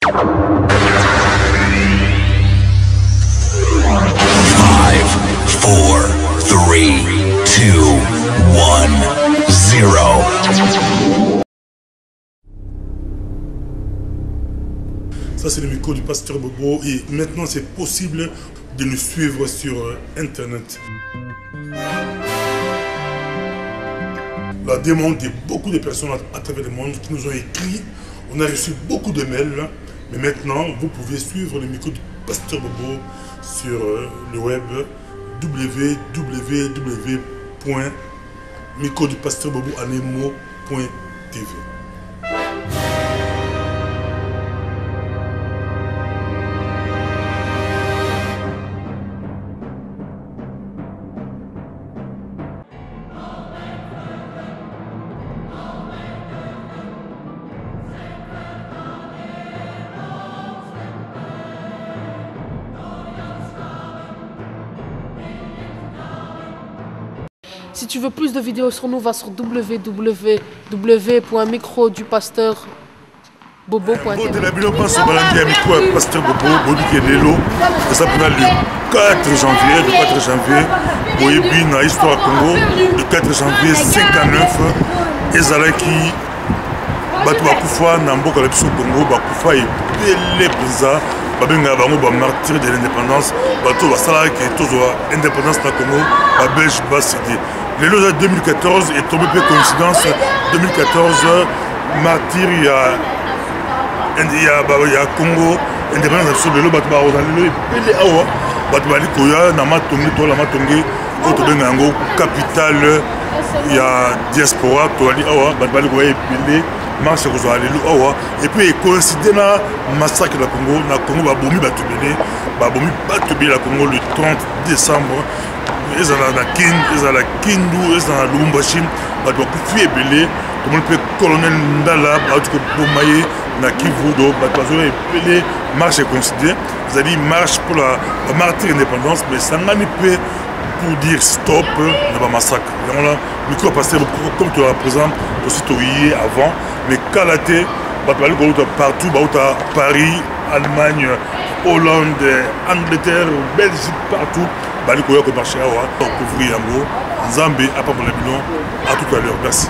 Ça, c'est le micro du pasteur Bobo et maintenant c'est possible de nous suivre sur Internet. La demande de beaucoup de personnes à travers le monde qui nous ont écrit, on a reçu beaucoup de mails, mais maintenant vous pouvez suivre le micro du pasteur Bobo sur le web www.microdupasteur-bobo-anemo.tv. Si tu veux plus de vidéos sur nous, va sur www.microdupasteur-bobo.tv. Bon, de la bilan passe au baladier micro à Pasteur Bobo, Bobi Kelelo, et ça pendant le 4 janvier, Boyebi na Histoire Congo, le 4 janvier 59, Ezalaki, Batu Bakufa, Namboka la Biso Congo, Bakufa et Pele Peza, Babenga Bango, martyr de l'indépendance, Batu Basala qui est toujours indépendance na Congo, Babelge Basidi. Le lot 2014 est tombé peu coïncidence, 2014, martyr, il y a Congo, indépendance absolue, le Batu Barozali, le Pele Awa, Batu Bali Koya, Namatongi, Tola Matongi, Otobengango, capitale, il y a diaspora, Toali Awa, Batu Bali Koya, Pele, marche Awa, et puis il coïncide na massacre de Congo, na Congo, Babomi Batubele, la Congo le 30 décembre. Ils ont la Kindu, ils ont la Lubumbashi, ils ont fait ébélé, tout le monde peut colonel Ndala, ils ont Bomaye, na Kivu, ils ont ébélé, marche est considérée, ils ont dit marche pour la martyre indépendance, mais ça n'a pas pour dire stop, il n'y a pas massacre. Le micro passé, comme tu le représentes, aussi tu y es avant, mais Kalaté, partout, à Paris, Allemagne, Hollande, Angleterre, Belgique, partout. Balikoya ko marché awa pour couvrir yango Nzambe a pas pour le bilan à tout à l'heure. Merci.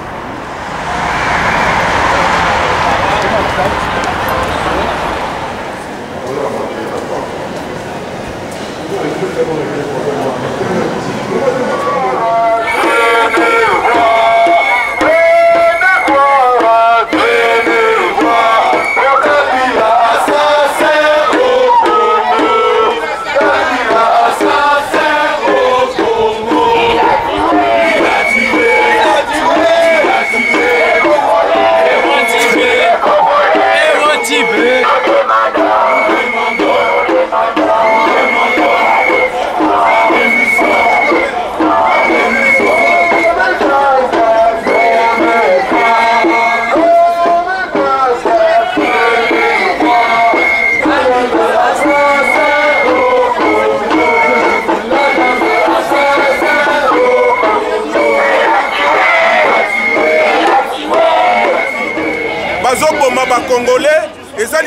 Congolais et ça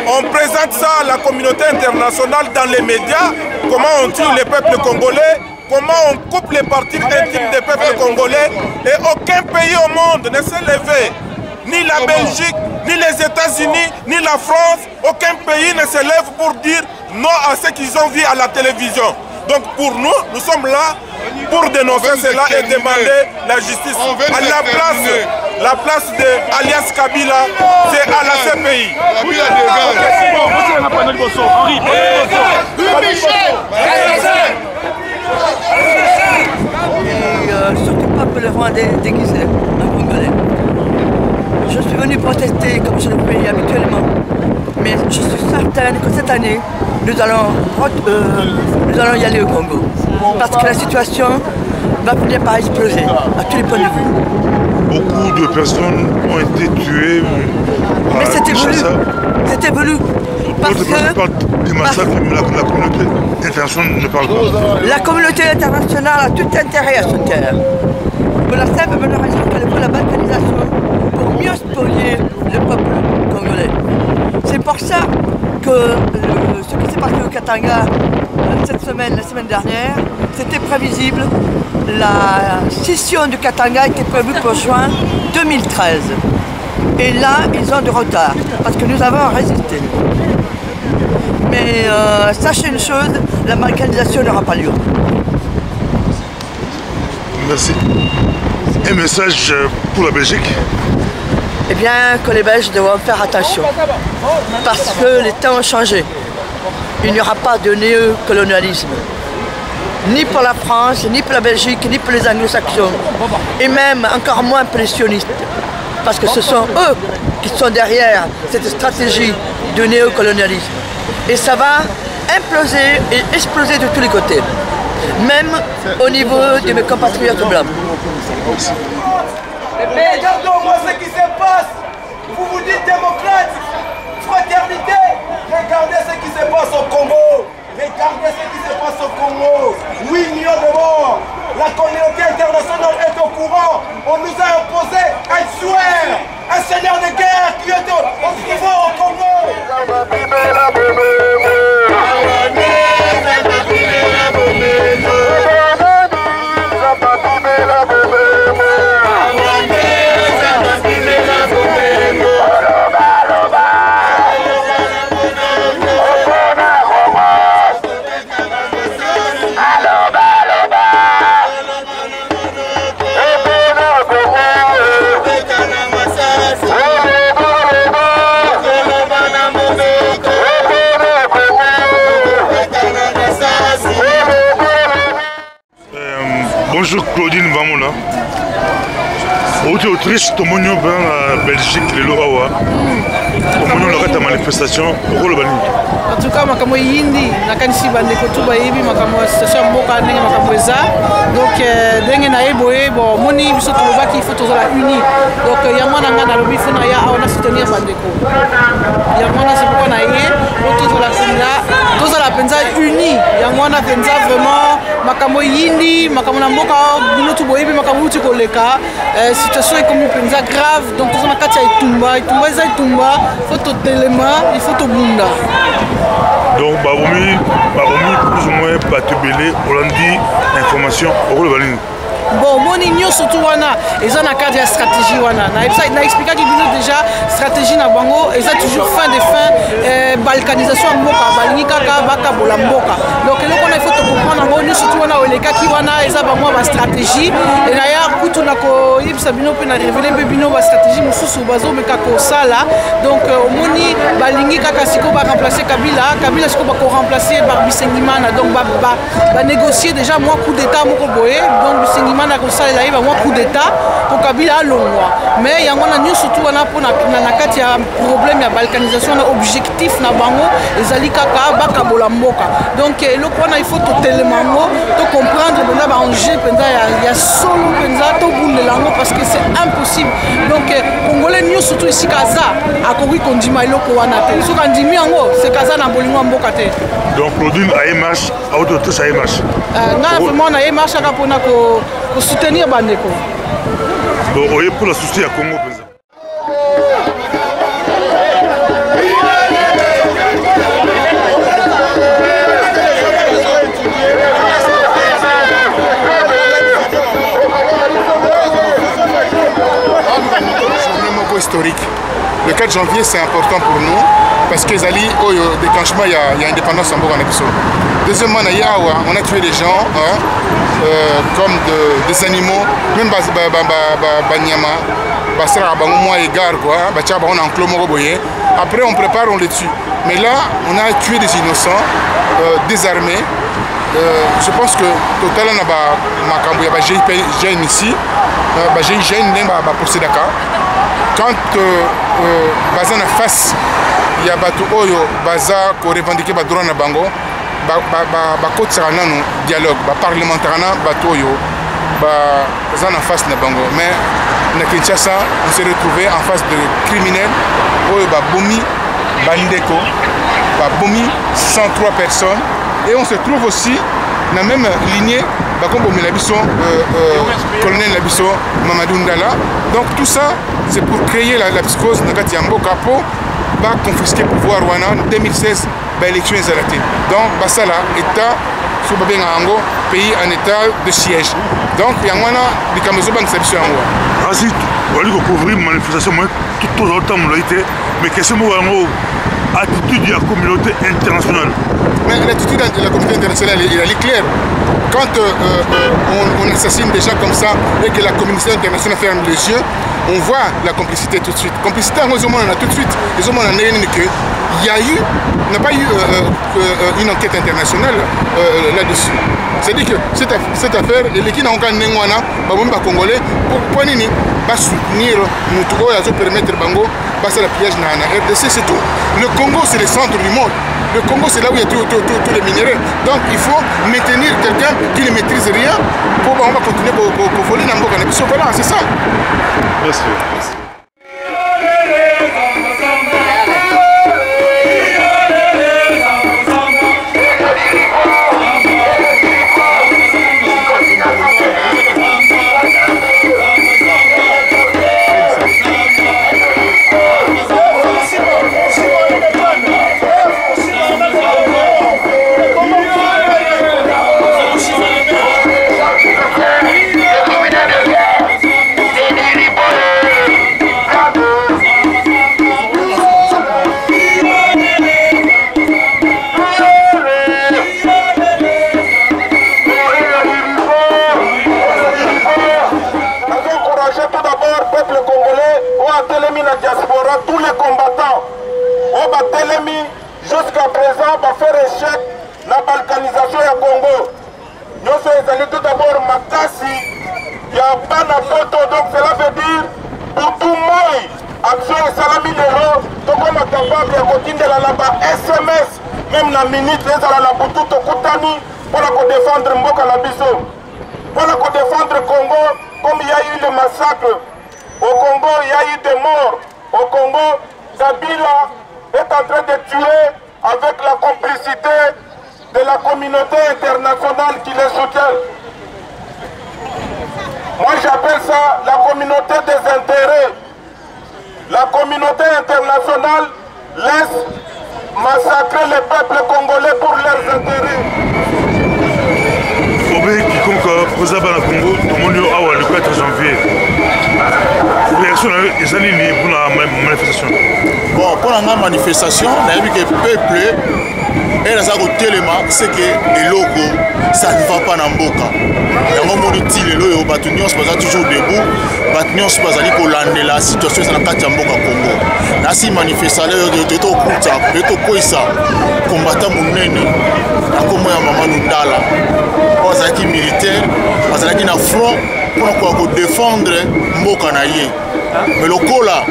on présente ça à la communauté internationale dans les médias, comment on tue les peuples congolais, comment on coupe les parties intimes des peuples congolais, et aucun pays au monde ne s'est levé, ni la Belgique, ni les États-Unis, ni la France, aucun pays ne se lève pour dire non à ce qu'ils ont vu à la télévision. Donc pour nous, nous sommes là pour dénoncer cela et demander la justice. À la place de Alias Kabila, c'est à la CPI. Surtout pas pour le Rwandais déguisé, un Congolais. Je suis venu protester comme je le fais habituellement. Mais je suis certaine que cette année, nous allons y aller au Congo. Parce que la situation va finir par exploser à tous les points de vue. Beaucoup de personnes ont été tuées. Mais c'était voulu. C'était voulu. Parce que des massacres, mais la communauté internationale ne parle pas. La communauté internationale a tout intérêt à se taire. Pour la simple et bonne raison qu'elle veut la balkanisation pour mieux spolier le peuple congolais. pour ça que ce qui s'est passé au Katanga cette semaine, la semaine dernière, c'était prévisible. La scission du Katanga était prévue pour juin 2013. Et là, ils ont du retard, parce que nous avons résisté. Mais sachez une chose, la balkanisation n'aura pas lieu. Merci. Un message pour la Belgique? Eh bien, que les Belges devront faire attention, parce que les temps ont changé. Il n'y aura pas de néocolonialisme, ni pour la France, ni pour la Belgique, ni pour les anglo-saxons, et même encore moins pour les sionistes, parce que ce sont eux qui sont derrière cette stratégie de néocolonialisme. Et ça va imploser et exploser de tous les côtés, même au niveau de mes compatriotes blancs. Regardons-moi ce qui se passe. Vous vous dites démocrate, fraternité. Regardez ce qui se passe au Congo. Regardez ce qui se passe au Congo. 8 millions de morts. La communauté internationale est au courant. On nous a imposé un seigneur, un seigneur de guerre qui est au pouvoir au Congo. Bonjour Claudine Vamona. Autriche, tu es en Belgique, le Loawa. Comment on a manifestation au Rolobani? En tout cas, je suis hindi, je suis bande kotuba yebi makamo station mboka ndenge makamo eza. Donc ndenge na yeboye bon moni biso toloba ki faut tozola uni. Donc yango na nga na lobi fona ya ona soutenir bandeko. Yango na c'est pourquoi na ye tozola penza uni. Yango na penza vraiment makamo hindi, makamo na mboka bino tu boyebi makamo uti koleka. Situation est comme penza grave donc tozola kati ya itumba eza itumba faut totelema il faut tobunda. Donc, baromi plus ou moins patubélé, on dit information au Rolobani. Bon, mon union surtout wana, ils ont un cadre de stratégie wana. Na expliqué que déjà stratégie na bango, ils ont toujours fin de fin balkanisation mboka, balingi kaka baka bola mboka. Donc là on a faut comprendre ngo union surtout wana oleka ki wana ils ont bango ba stratégie et d'ailleurs kutu na ko yibisa bino pe na révéler be bino ba stratégie mususu bazo meka ko sala. Donc omoni balingi kaka siko ba remplacer Kabila siko ba ko remplacer par Bisengimana donc ba négocier déjà moi coup d'état moko boye donc Bisengimana na kosalela yeba mwa coup d'état pour Kabila alongwa mais yango na nyonso surtout wana pona na kati ya problème ya balkanisation na objectif na bango ezali kaka bakabola mboka donc eloko wana il faut totelemango to comprendre penza ba enjeu penza ya solo penza to bundela ngo parce que c'est impossible donc congolais nyonso surtout ici kaza akoki kondima eloko wana te soka ndimi yango c'est kaza na bolingo mboka te donc Claudine a marche auto a marche na vraiment na marche aka pona ko soutenir bandeko. Bon, on est pour la soutenir à Congo. Journée historique. Le 4 janvier, c'est important pour nous parce que Zali, au déclenchement, il y a indépendance en Bourg-en-Ebiso. Deuxièmement, on a tué des gens comme des animaux, même Banyama, après on prépare, on les tue. Mais là, on a tué des innocents, désarmés. Je pense que total on a GIGN ici, GIGN quand baza na face il y a bato oyo baza ko revendiquer ba droit na bango ba kotsaka nanu dialogue ba parlementaire na bato oyo baza na face na bango mais na Kinshasa on s'est retrouvé en face de criminels oyo ba bomi bandeko ba bomi 103 personnes et on se trouve aussi na même lignée comme colonel Labisso Mamadou Ndala. Donc tout ça c'est pour créer la psychose dans Kati Mboka pour va confisquer pouvoir en 2016 l'élection est arrêtée. Donc ça là état sous Babengango pays en état de siège. Donc il y a des caméras qui s'habituent à moi. Ainsi, on va couvrir une manifestation tout le temps mais qu'est-ce que c'est attitude de la communauté internationale? Mais l'attitude de la communauté internationale elle est claire. Quand on assassine des gens comme ça et que la communauté internationale ferme les yeux, on voit la complicité tout de suite. Complicité, on a tout de suite. Les hommes il y a eu, n'a pas eu une enquête internationale là-dessus. C'est-à-dire que cette affaire, les qui n'ont pas de Congolais, pour soutenir nous permettre Bango, passer la piège dans la RDC, c'est tout. Le Congo, c'est le centre du monde. Le Congo, c'est là où il y a tous les minéraux. Donc, il faut maintenir quelqu'un qui ne maîtrise rien pour on va continuer pour voler dans le Congo. Voilà, c'est ça. Merci. Tous les combattants au Batelemi jusqu'à présent va faire échec la balkanisation du Congo. Nous sommes tout d'abord Makasi, il y a pas de photo, donc cela veut dire pour tout le monde, action et salami de l'eau, donc on est capable de continuer là-bas SMS, même la minute, les ala pour tout au Koutani, pour défendre Mboka Labiso, pour défendre le Congo, comme il y a eu le massacre. Au Congo, il y a eu des morts. Au Congo, Kabila est en train de tuer avec la complicité de la communauté internationale qui les soutient. Moi j'appelle ça la communauté des intérêts. La communauté internationale laisse massacrer les peuples congolais pour leurs intérêts. Quiconque posait dans le Congo, tout le monde est le 4 janvier. Réaction les années pour la manifestation. Bon, pour la manifestation, on a vu que le peuple et les agotéléma, c'est que les locaux, ça ne va pas dans Mboka. Il y a un moment où les Batunions sont toujours debout, Batunions sont allés la situation dans la Mboka Congo. Là, si manifestation, il y a un combattant mounene, comme maman Nundala, les militaires, les front pour défendre Mboka naye. Mais le Kola,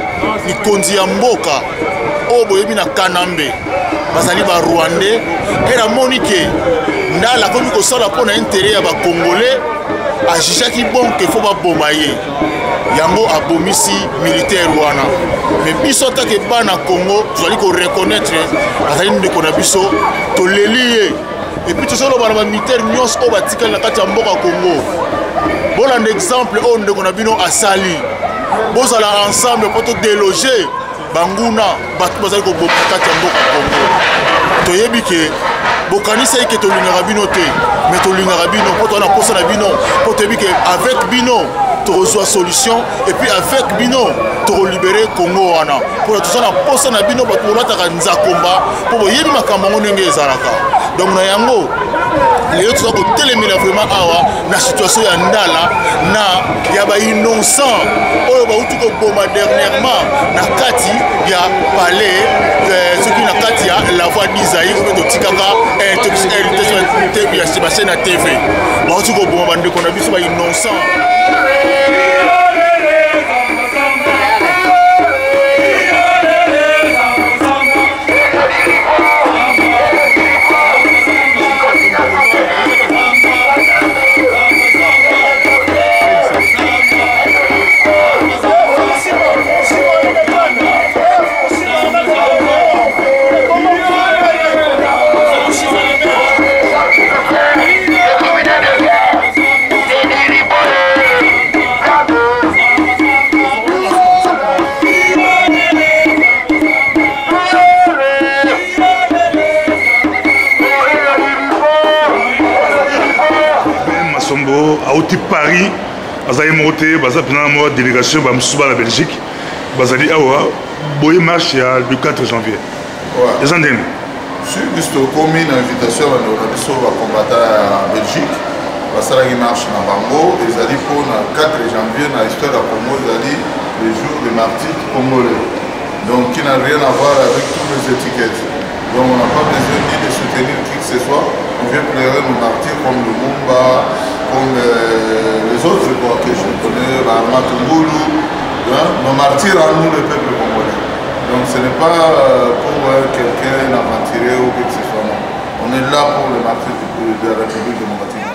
ni kondi ya Mboka, oboyebi na Kanambe, bazali ba Rwandais, et la monique, Ndala comme ko sala pour na intérêt ya ba Congolais, a jijaki bon que faut ba bomaye. Yango abomisi militaire wana. Mais biso ta ke bana Congo, tozali ko reconnaître azali ndeko na biso to lelie. Et puis tout ça le militaire nyos o batika na kati ya Mboka Congo. Bon un exemple on ndeko na bino asali. Vous allez ensemble pour te déloger Banguna, Batmazal Kobo, Katamboka Congo. Toyebike, Bokanisa que tu l'unarabino te, mais tu l'unarabino, pour ton apôtre Bino, pour te dire qu'avec Bino, tu reçois solution, et puis avec Bino, tu libérer Congo. Pour tout ça, la poste Bino, pour la Taranzakomba, pour y aller ma camarade Zaraka. Donc, Nayango. Les autres sont télémina vraiment na situation ya ndala na ya ba innocent oyo ba utu ko boma dernièrement na kati ya palais ce qui na kati ya la voix d'Isaïe ko to tikaka intoxication ya Sébastien na TV ba utu ko boma bande ko na biso ba innocent. auti Paris azali moté baza pena mo délégation ba musuba la Belgique bazali awa boye marche ya le 4 janvier ouais ezandene juste comme une invitation à nos combattants en Belgique basalaki marche na bango ezali pour le 4 janvier na histoire ya Congo ezali le jour des martyrs congolais donc qui n'a rien à voir avec toutes les étiquettes. Donc on n'a pas besoin ni de soutenir qui que ce soit. On vient pleurer nos martyrs comme le Mumba, comme les autres je crois que je connais, Arma Tungulu, nos martyrs à nous le peuple congolais. Donc ce n'est pas pour quelqu'un aventuré ou quelque chose. Non. On est là pour les martyrs de la République démocratique.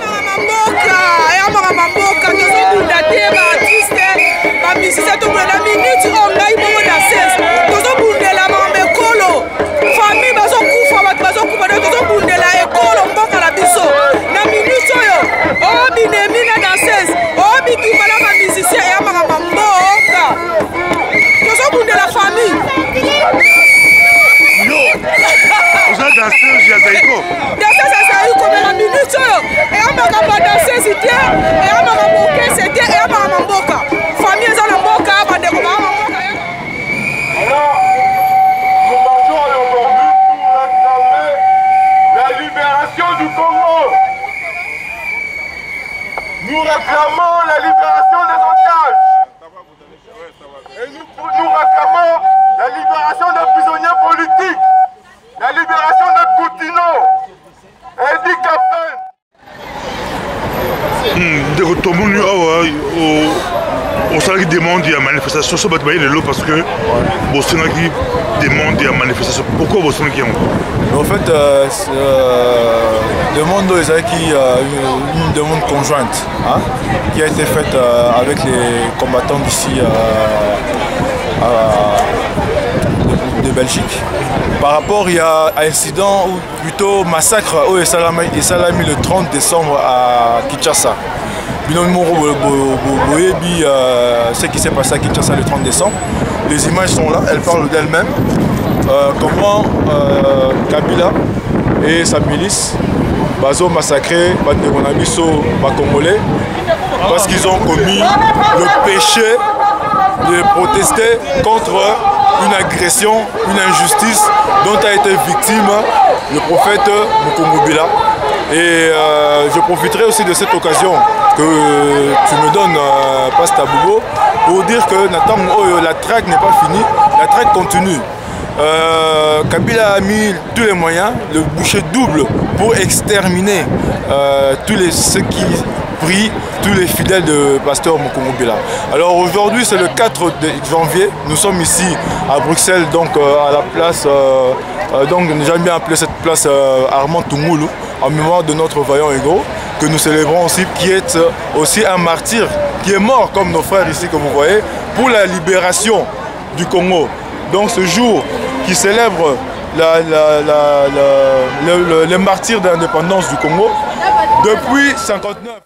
Nous réclamons la libération des otages. Et nous réclamons la libération des prisonniers politiques. La libération de Coutinho. Edi Kapen. De retourner au salaire qui demande la manifestation, ça va être le lot parce que Boston qui demande la manifestation. Pourquoi Boston qui en fait, demande une demande conjointe hein, qui a été faite avec les combattants d'ici de Belgique. Par rapport à incident ou plutôt massacre au Salami le 30 décembre à Kinshasa. Ce qui s'est passé à Kinshasa le 30 décembre, les images sont là, elles parlent d'elles-mêmes. Comment Kabila et sa milice ont massacré les Congolais parce qu'ils ont commis le péché de protester contre une agression, une injustice dont a été victime le prophète Mukungubila. Et je profiterai aussi de cette occasion que tu me donnes, Pasteur Boubo, pour dire que la traque n'est pas finie, la traque continue. Kabila a mis tous les moyens, le boucher double, pour exterminer ceux qui prient, tous les fidèles de Pasteur Mukungubila. Alors aujourd'hui c'est le 4 janvier, nous sommes ici à Bruxelles, donc à la place, donc j'aime bien appeler cette place Armand Tungulu, en mémoire de notre vaillant héros, que nous célébrons aussi, qui est aussi un martyr, qui est mort comme nos frères ici que vous voyez, pour la libération du Congo. Donc ce jour qui célèbre les martyrs de l'indépendance du Congo depuis 1959.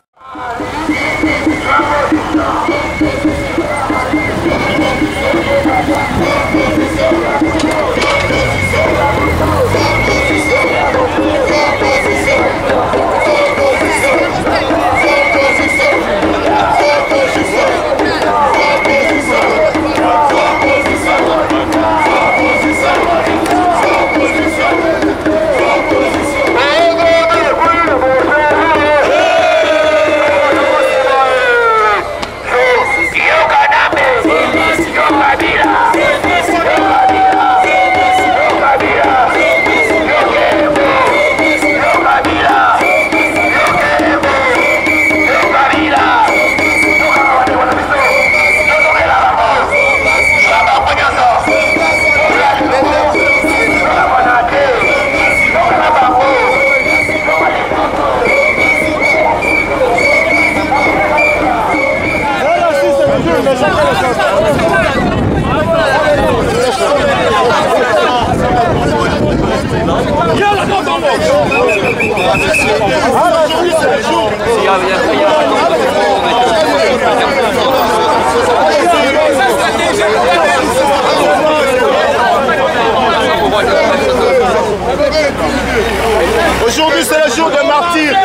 Aujourd'hui, c'est le jour de martyrs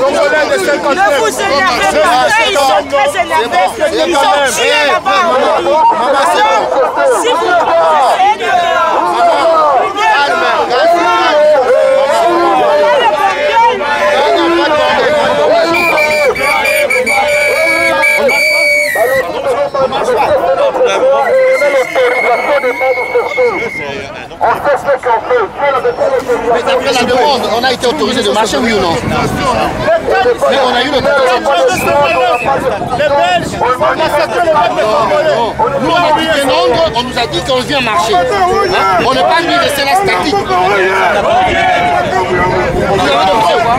congolais de 59 Ne vous énervez pas. Ils sont très énervés. Ils sont tués là-bas au pays. Alors, si vous essayez de... Mais après la demande, on a été autorisé de marcher, oui ou non? Mais on a eu le Nous on a quitté Londres, on nous a dit qu'on vient marcher. Hein? On n'est pas venu rester là statique. Vous avez des preuves? On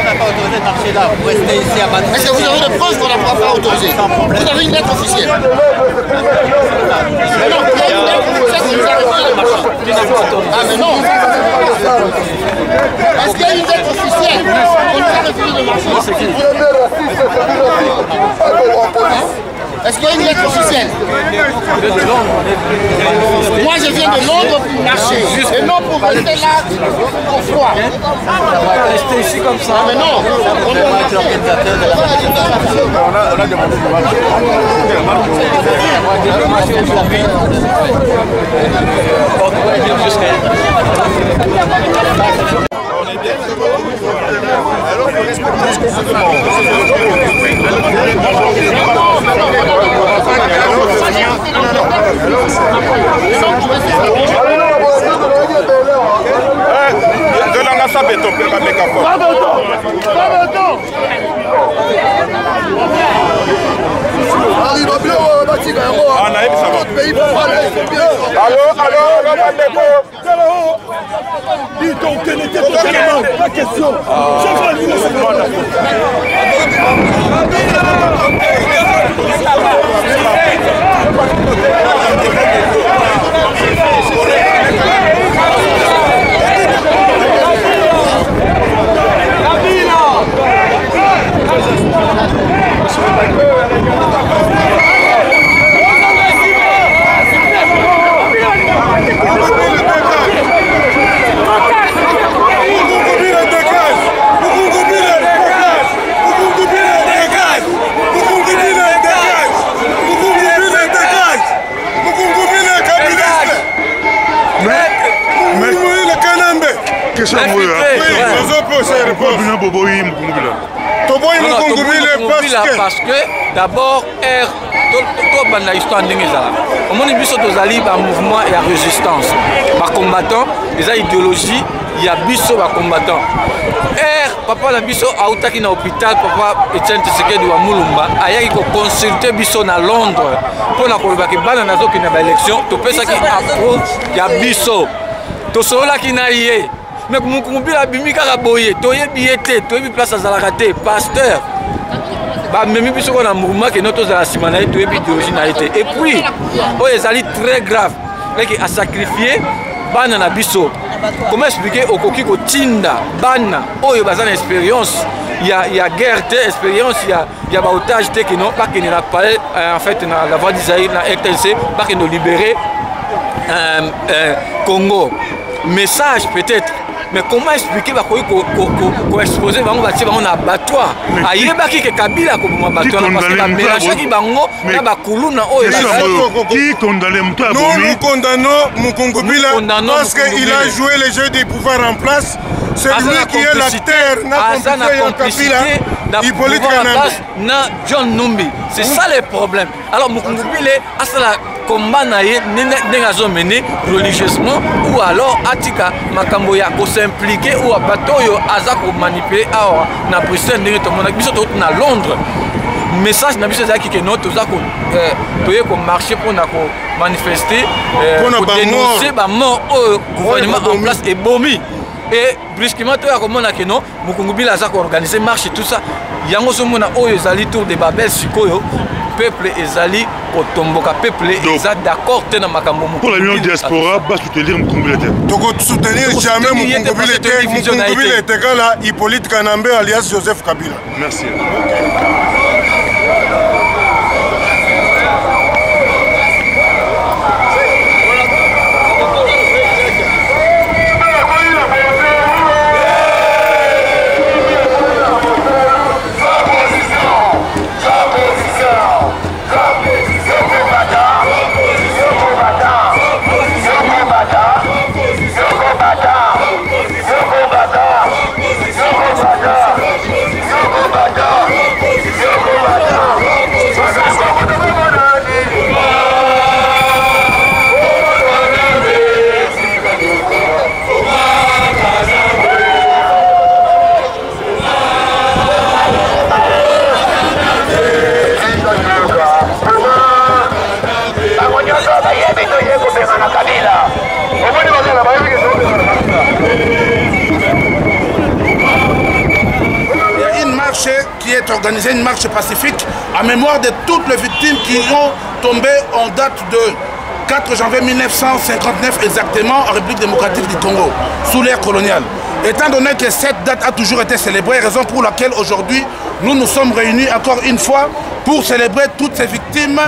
n'a pas autorisé de marcher là. Vous restez ici à Bâton. Est-ce que vous avez des preuves qu'on n'a pas autorisé? Vous avez une lettre officielle? Mais non, il y a une lettre officielle qui nous a refusé de marcher. Ah mais non. Est-ce qu'il y a une lettre officielle qu'on nous a refusé de marcher? Est-ce qu'il y a une lettre officielle? Moi je viens de Londres pour marcher et non pour rester là au froid. On va rester ici comme ça. Mais non, on va être l'organisateur de la on a demandé de marcher. De la nasa béton, pas mégaphone. Dis donc, quelle était la question? Parce que d'abord, la histoire au monde biso tozali ba mouvement et la résistance. Par combattant, les idéologies, il y a biso ba combattant. Papa la biso autaki na hôpital, papa Etienne Tshisekedi wa Mulumba, ayaki ko consulter biso na Londres pour na koloba ke bana nazo ki na ba élection, to pesa ki approche ya biso. To sola ki na yé. Mais mukumbi la bimi kaka boye, toyebi ete, toyebi place azalaka te, pasteur. Bah même biso ko na mouvement que notre za simana toyebi idéologie na été. Et puis, oh ezali très grave, avec à sacrifier bana na biso. Comment expliquer au koki ko tinda bana oyo bazana expérience, il y a guerre de expérience, il y a otage te que non pas que ne la parler en fait na la voie d'Isaïe na RTNC pas que nous libérer Congo. Message peut-être. Mais comment expliquer qu'on exposer bango bati bango na abattoir ayebaki ke Kabila ko boma abattoir parce que la mélange bango na bakuluna oyo qui condamne mtu abomi. Nous condamnons Mukungubila parce qu'il a joué le jeu du pouvoir en place. C'est lui qui est l'acteur na complicité Hippolyte Kanambe na John Numbi. C'est ça le problème. Alors Mukungubila asala combat na ye nengazo mené religieusement ou alors atika makambo ya ko s'impliquer ou abato yo aza ko manipuler awa na Bruxelles ndenge to mona biso to na Londres. Message na biso zaki ke no to za ko toye ko marcher pour na ko manifester pour dénoncer ba mort au gouvernement en place et bomi. Et brusquement to ya ko mona ke no Mukungubila za ko organiser marche tout ça yango so mona oyo zali tour de Babel sikoyo peuple ezali kotomboka peuple eza d'accord te na makambo pour la union diaspora va soutenir Mukungubila te. Toko soutenir jamais Mukungubila était là Hippolyte Kanambe alias Joseph Kabila. Merci. d'être organisée une marche pacifique en mémoire de toutes les victimes qui ont tombé en date de 4 janvier 1959 exactement en République démocratique du Congo, sous l'ère coloniale. Étant donné que cette date a toujours été célébrée, raison pour laquelle aujourd'hui nous nous sommes réunis encore une fois pour célébrer toutes ces victimes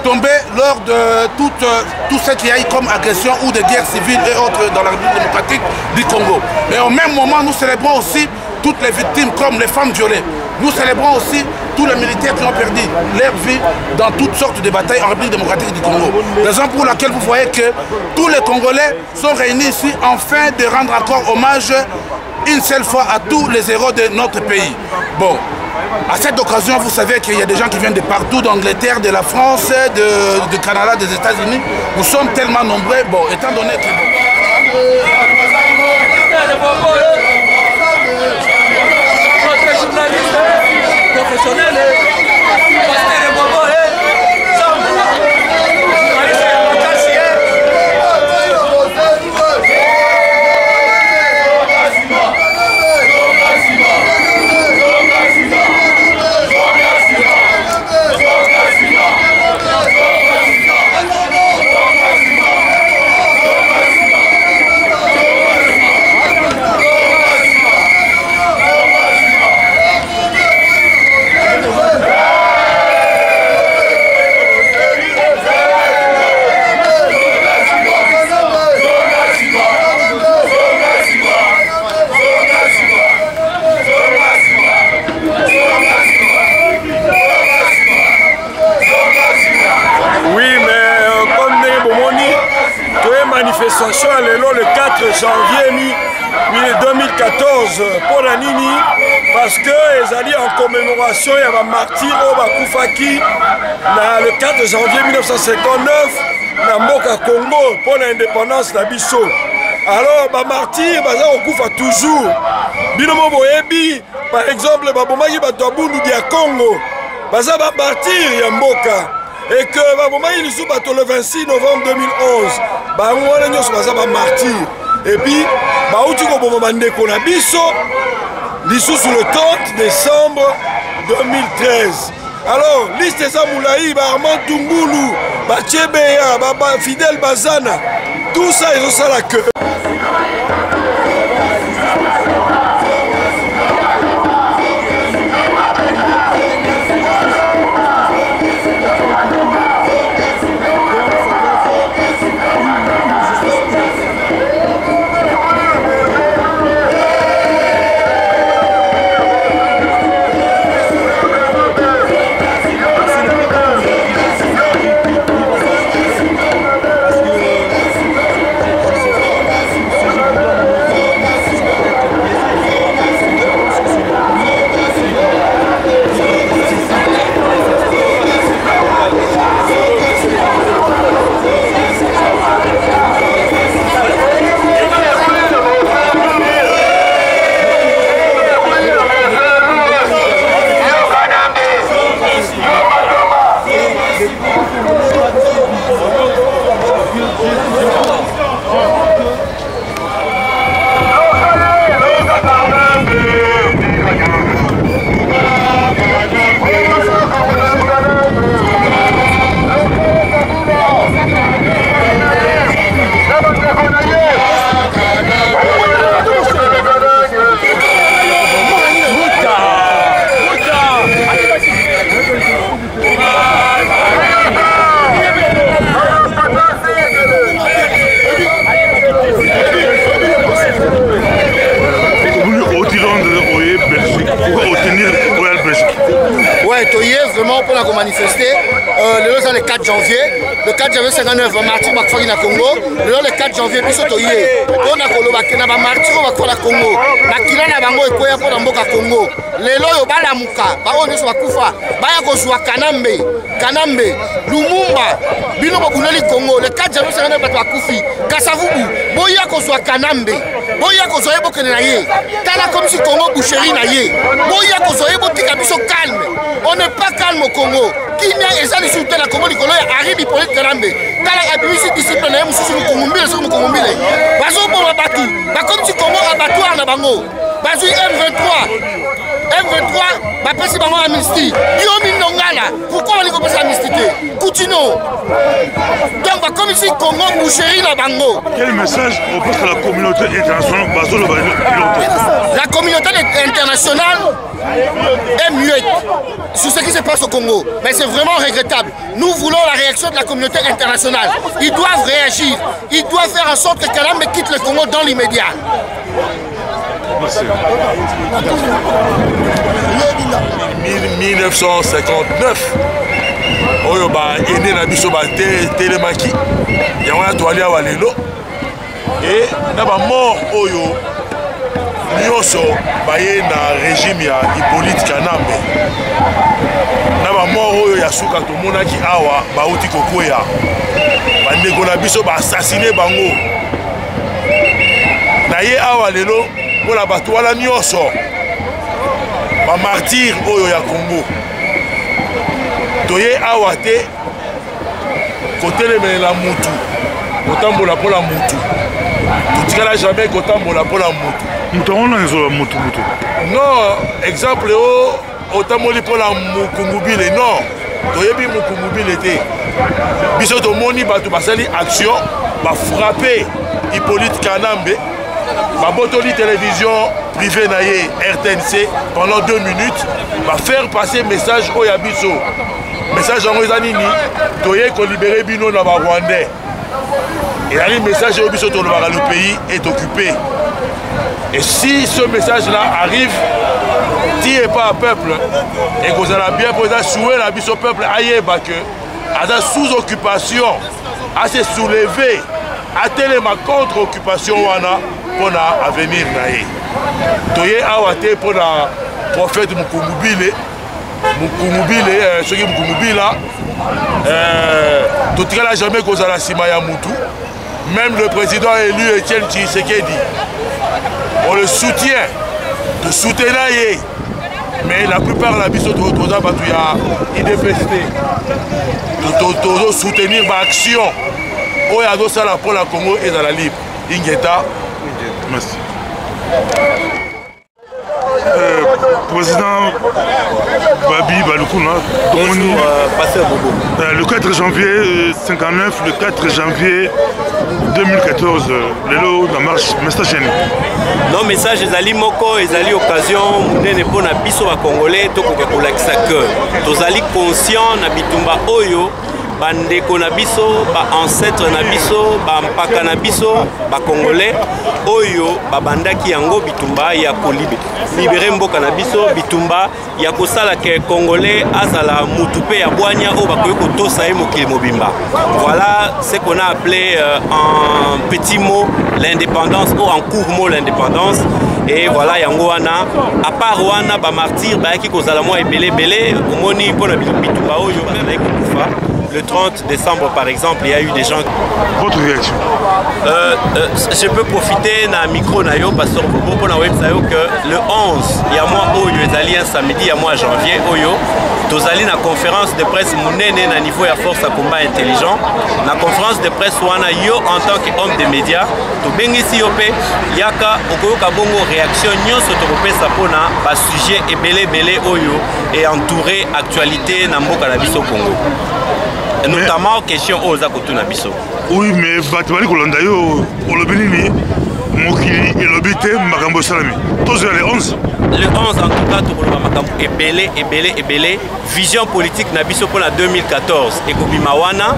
tombées lors de tout ce qu'il y a eu comme agression ou de guerre civile et autres dans la République démocratique du Congo. Mais au même moment, nous célébrons aussi toutes les victimes comme les femmes violées. Nous célébrons aussi tous les militaires qui ont perdu leur vie dans toutes sortes de batailles en République démocratique du Congo. Raison pour laquelle vous voyez que tous les Congolais sont réunis ici afin de rendre encore hommage une seule fois à tous les héros de notre pays. Bon, à cette occasion, vous savez qu'il y a des gens qui viennent de partout, d'Angleterre, de la France, du Canada, des États-Unis. Nous sommes tellement nombreux, bon, étant donné que... manifestation le 4 janvier 2014 pour la Nini parce que ezali en commémoration ya ba martyrs au bakufaki na le 4 janvier 1959 na mboka Congo pour l'indépendance na biso. Alors ba martyrs baza okufa toujours bino mo boyebi par exemple ba bomaki bato abundu dia Congo baza ba martyrs ya mboka et que ba bomaki lisu bato le 26 novembre 2011 bango wana nyonso baza ba martyrs et puis bauti ko bomba ndeko na biso lisusu le 30 décembre 2013. Alors liste eza mulayi ba Armand Tungulu ba Tchebeya ba Fidel Bazana tout ça ezosala que manifester le 4 janvier. Le 4 janvier 59, martyr bakfaki na Congo. Le 4 janvier, biso toye. On a koloba kena ba martyr bakfaki na Congo. Makila na bango ekoya pour mboka Congo. Lelo yo bala muka, ba on so bakufa. Baya kozwa Kanambe, Kanambe, Lumumba, bino babuneli Congo. Le 4 janvier 59 bato bakufi. Kasavubu, boya kozwa Kanambe. Boya kozwa ebo kene na ye. Tala comme si Congo boucherie na ye. Boya kozwa ebo tika biso calme. On n'est pas calme au Congo. Kimia ezali soutien na Congo likolo ya Henri Hippolyte Kanambe. Tala abimisi discipline ya mususu mukongombile so mukongombile. Bazo bomba batu. Ba comme si Congo abattoir na na bango. Bazui M23, bapesi bango amnistie. Yo Minongala, pourquoi on est amnistie? Coutinho. Donc va comme ici Congo boucherie na bango. Quel message auprès de la communauté internationale? La communauté internationale est muette sur ce qui se passe au Congo. Mais c'est vraiment regrettable. Nous voulons la réaction de la communauté internationale. Ils doivent réagir. Ils doivent faire en sorte que Kalam quitte le Congo dans l'immédiat. Merci. 1959 oyo ba ene na biso ba telemaki yango ya toali awa lelo e na ba mort oyo nyonso baye na régime ya Hippolyte Kanambe na ba mort oyo ya suka tomonaki awa bauti kokwea bandeko na biso ba assassiné bango na ye awa lelo mpona bato wana nyonso bamartire oyo ya Congo toye awa te kotelemelela mutu kotambola mpola mutu totikala jamais kotambola mpola mutu mutu wana ezola mutu non exemple o otamboli mpola mukungubile non toyebi mukungubile te biso tomoni bato basali action bafrappe Hippolyte Kanambe babotoli télévision privée na ye RTNC pendant 2 minutes va faire passer message au yabiso message en nini toye ko libérer bino na ba Rwandais et là le message au biso le pays est occupé et si ce message là arrive tire pas à peuple et que vous allez bien poser souhait la biso peuple ayeba que à sous occupation à se soulever à téléma contre occupation wana pour l'avenir naé. Toye awate pour la prophète Mukungubile, ce qui Mukungubila, tout cas là jamais qu'on a la Simaya Moutou, même le président élu Etienne Tshisekedi, on le soutient, de soutenir, mais la plupart de la biso de Rotosa Batouya, IDPST, de soutenir l'action. Oya ça pour la Congo et dans la libre. Ingeta. Merci. Président Babi Balukuna, le 4 janvier 59, le 4 janvier 2014, lelo na marche message. Non message ezali moko ezali occasion munene pona biso ba congolais to ko kolakisa que tozali conscient na bitumba oyo bandeko na biso ba ancêtre na biso ba mpaka na biso ba congolais oyo babandaki yango bitumba ya libérer mboka na biso bitumba ya kosala ke congolais azala mutupe ya bwanya o bakoyi kotosa ye mokili mobimba. Voilà ce qu'on a appelé en petit mot l'indépendance ou en court mot l'indépendance. Et voilà yango wana à part wana ba martyr ba ki kozala mo ebele belé omoni pona bitumba oyo ba kufa. Le 30 décembre, par exemple, il y a eu des gens... Votre réaction? Je peux profiter d'un micro parce que pour la web que le 11, il y a moi Oyo, il y a un samedi, il y a moi janvier Oyo, nous allons à la conférence de presse mounene à niveau de force à combat intelligent. La conférence de presse wana yo en tant qu'homme des médias, to bengisi yope yaka okoyoka bongo réaction nyonso to kopesa pona ba sujet ebele Oyo et entouré actualité na mboka na biso Congo. Notamment question aux Akotuna Bisso. Oui, mais Batouali Kolandayo, Olobini, Mokili et Lobité, Makambo Salami. Tous les 11. Le 11 en tout cas, tout le Makambo est belé. Vision politique Nabiso pour la 2014. Et Kobimawana.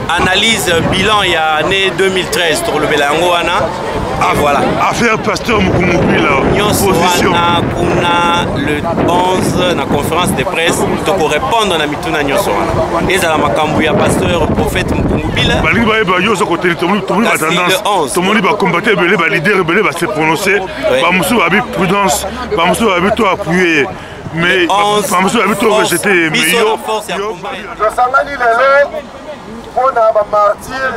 Analyse bilan il y a année 2013. Tout le Belangoana. Voilà. Affaire Pasteur Mukumubi là. Position. Le 11 la conférence de presse pour répondre à Mituna Nyonso. Et à la Makambuya Pasteur prophète Mukumubi là. Bali ba yo so côté tout le monde a tendance. Tout le monde va combattre belé ba leader belé va se prononcer. Ba musu ba bi prudence, ba musu ba bi to appuyer. Mais ba musu ba bi to rejeter mais yo. Je sangani lelo pona ba martyr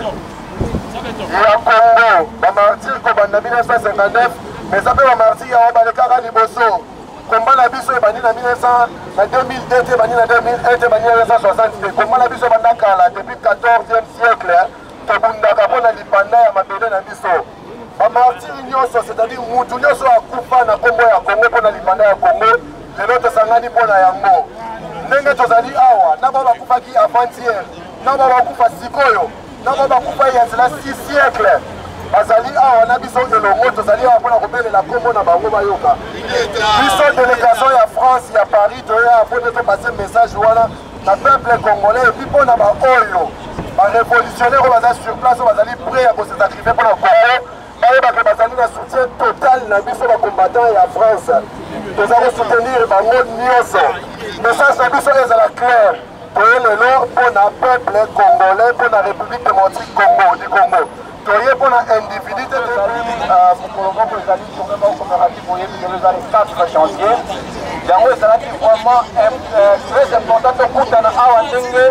ya Congo, ba martyr ko banda 1959, mais ça peut ba martyr ya ba le kaka liboso. Combat la biso bani na 1900 na 2002 te bani na 2001 te bani na 1960. Combat la biso banda kala depuis 14e siècle. To bunda ka pona lipanda ya mabele na biso. bamartire nyonso c'est-à-dire mutu nyonso akufa na kombo ya Congo mpona libanda ya Congo lelo tosangani mpona yango ndenge tozali awa na bao bakufaki avant-hier na bao bakufa sikoyo na bao bakufa ya nzela 6 siècle bazali awa na biso elongo tozali awa mpona kobelela kombo na bango bayoka biso délégation ya France ya Paris toya mpona topase message wana na peuple congolais epuis mpona baoyo barévolutionnaire oyo baza sur place oyo bazali prêt ya kosesacrifie mpona Congo bayebaka bazali na soutien total na biso bacombattant ya France toza kosoutenir bango nyonso message na biso ezala clair toye lelo mpona peuple congolais mpona république démocratique du Congo toye mpona individu te mokolo moko ezali coopérative oyebi lelo ezali 4 chantier yango ezalaki vraiment très important tokutana awa ndenge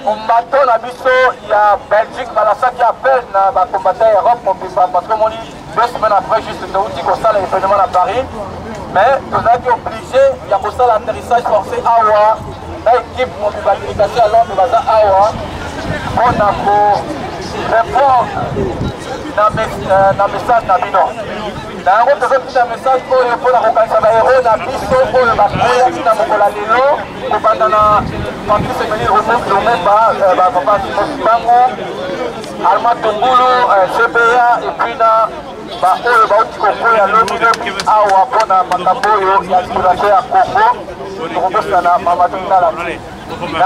combattant na biso ya Belgique balasaki appel na bacombattant ya Europe mobimba parce que moni 2 semaines après juste touti kosala événement na Paris mais tozalaki obligé ya kosala atterrissage forcé awa na équipe mobimba délégation ya Londres baza awa mpona korépondre na message na bino na yango tozotina message oyo mpona kokanisa bahero na biso oyo bakoyaki na mokola lelo kobanda na Patrice Emeline Rousseau Lumumba bapapa Bango Alma Tungulu CBA epuis na baoyo bauti kokwea lomino awa mpona makambo oyo ya libération ya Congo tokopesa na Mamadou Tala na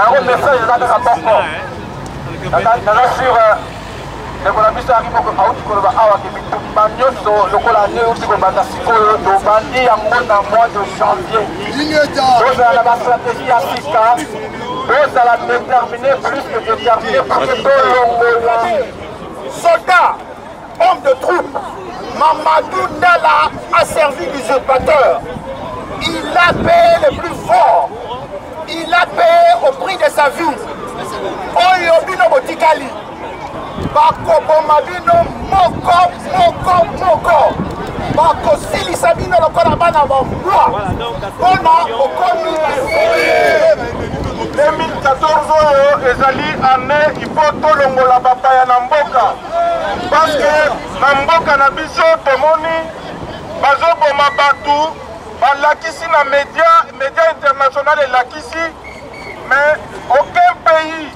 yango message eza kaka moko naza sur ndeko biso akimoko auti koloba awa ke bitumba nyonso lokola ne uti kobanda sikoyo tobandi yango na mois de janvier tozala na bastratégie ya sika tozala déterminé plus que déterminé pour que tolongola soldats, hommes de troupe, Mamadou Ndala a servi d'usurpateur. Il a payé le plus fort. Il a payé au prix de sa vie. Oyo bino botikali. Bakoboma bino moko. Bakosilisa bino lokola bana bavwa. Mpona okomi 2014 oyo ezali année il faut tolongola bapaya na mboka parce que na mboka na biso tomoni bazoboma bato balakisi na média international elakisi mais aucun pays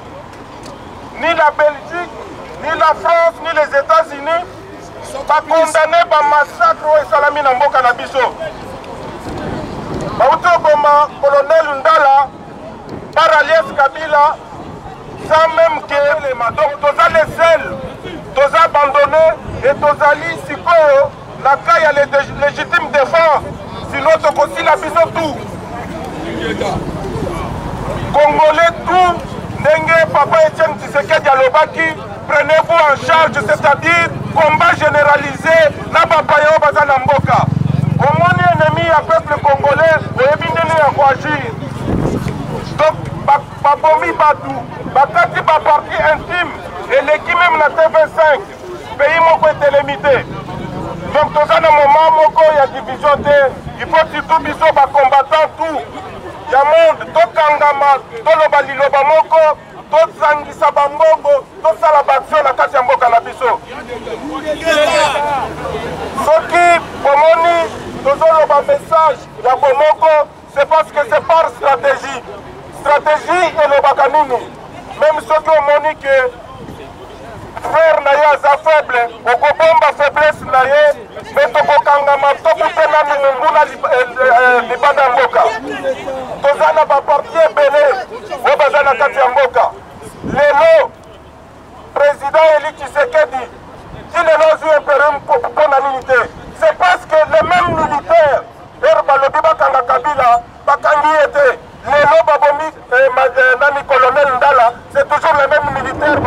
ni la Belgique ni la France ni les États-Unis bakondamne bamassacre oyo esalami na mboka na biso bauti oboma colonel Ndala par Alias Kabila, sans même que les donc toza les seuls, toza abandonné et toza li sikoyo la caille à légitime défense, sinon tokosi la biso tout. Congolais tout, ndenge Papa Etienne Tshisekedi alobaki, prenez-vous en charge, c'est-à-dire combat généralisé na bapaya baza na mboka. Omoni ennemi ya peuple congolais, oyebi ndenge ya koagir. Donc, babomi batu, bakati ba partie intime, et l'équipe même la TV5, pays moko est limité. Donc, dans un moment, moko y a division de, il faut surtout biso ba combattant tout. Ya monde, to kangama, to loba liloba moko, to zangisa bambongo, to sala baction na kati ya mboka na biso. Soki pomoni, tozo loba message ya bomoko, c'est parce que c'est par stratégie. Stratégie et le bakanini. Même ceux qui ont moni que frère Naya est faible, au bomba faiblesse Naya, mais toko kangama, toko tenami munguna libanda mboka. Tozana ba partie belé, au bazana kati ya mboka. Lelo, président Eli Tshisekedi, il est là un impérium pour l'unité. C'est parce que les mêmes militaires, Herbalobi Bakanga Kabila, Bakangi était. Les lobes abomis, Nani colonel Ndala, c'est toujours les mêmes militaires.